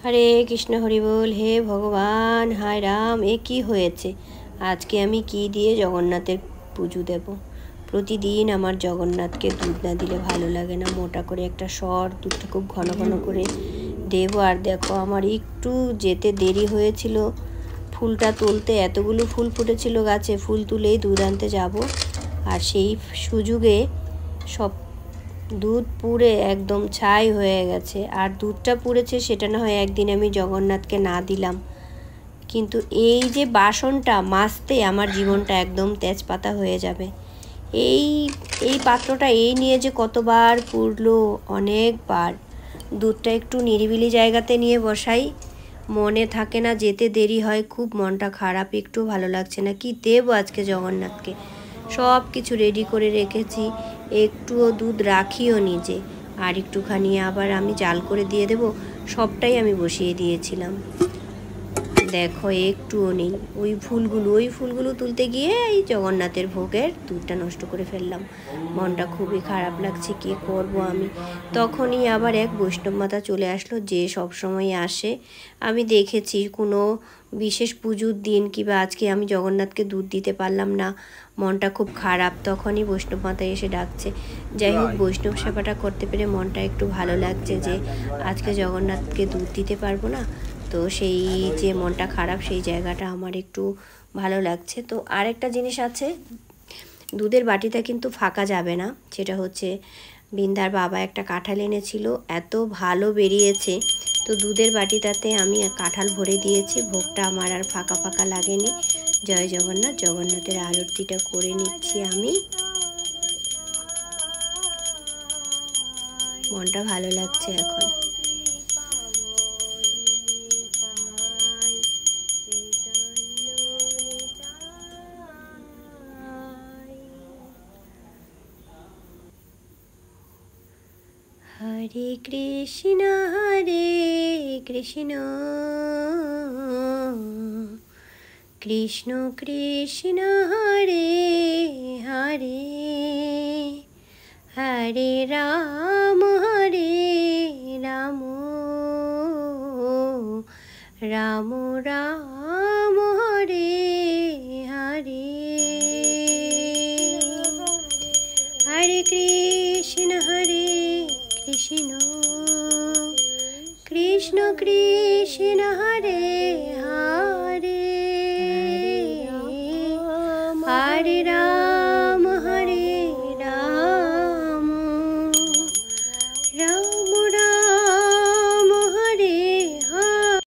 হরে কৃষ্ণ হরি বল। হে ভগবান, হায় রাম, এ কি হয়েছে? আজকে আমি কি দিয়ে জগন্নাথের পুজো দেব? প্রতিদিন আমার জগন্নাথকে দুধ না দিলে ভালো লাগে না। মোটা করে একটা সর দুধটা খুব ঘন ঘন করে দেব। আর দেখো, আমার একটু যেতে দেরি হয়েছিল ফুলটা তুলতে। এতগুলো ফুল ফুটেছিল গাছে, ফুল তুলেই দুধ আনতে যাব, আর সেই সুযোগে সব দুধ পুড়ে একদম ছাই হয়ে গেছে। আর দুধটা পুড়েছে সেটা না হয় একদিন আমি জগন্নাথকে না দিলাম, কিন্তু এই যে বাসনটা মাজতে আমার জীবনটা একদম তেজপাতা হয়ে যাবে। এই এই পাত্রটা এই নিয়ে যে কতবার পুড়লো, অনেকবার। দুধটা একটু নিরিবিলি জায়গাতে নিয়ে বসাই, মনে থাকে না, যেতে দেরি হয়, খুব মনটা খারাপ, একটু ভালো লাগছে না। কি দেবো আজকে জগন্নাথকে? সব কিছু রেডি করে রেখেছি, একটুও দুধ রাখিও নিজে। আর একটুখানি আবার আমি জাল করে দিয়ে দেব, সবটাই আমি বসিয়ে দিয়েছিলাম। দেখো, একটুও নেই। ওই ফুলগুলো তুলতে গিয়ে এই জগন্নাথের ভোগের দুধটা নষ্ট করে ফেললাম। মনটা খুবই খারাপ লাগছে, কী করব আমি। তখনই আবার এক বৈষ্ণব মাতা চলে আসলো, যে সব সময় আসে। আমি দেখেছি কোনো বিশেষ পুজোর দিন কিংবা আজকে আমি জগন্নাথকে দুধ দিতে পারলাম না, মনটা খুব খারাপ, তখনই বৈষ্ণব মাতা এসে ডাকছে। যাই হোক, বৈষ্ণব সেবাটা করতে পেরে মনটা একটু ভালো লাগছে, যে আজকে জগন্নাথকে দুধ দিতে পারবো না, তো সেই যে মনটা খারাপ, সেই জায়গাটা আমার একটু ভালো লাগছে। তো আরেকটা জিনিস আছে, দুধের বাটিটা কিন্তু ফাঁকা যাবে না। সেটা হচ্ছে, বিন্দার বাবা একটা কাঁঠাল এনেছিল, এত ভালো বেরিয়েছে, তো দুধের বাটিটাতে আমি কাঁঠাল ভরে দিয়েছি। ভোগটা আমার আর ফাঁকা ফাঁকা লাগেনি। জয় জগন্নাথ। জগন্নাথের আরতিটা করে নিচ্ছি আমি। মনটা ভালো লাগছে এখন। হরে কৃষ্ণ কৃষ্ণ কৃষ্ণ হরে হরে, হরে রাম রাম রাম রাম হরে হরে। হরে কৃষ্ণ কৃষ্ণ কৃষ্ণ হরে হরে।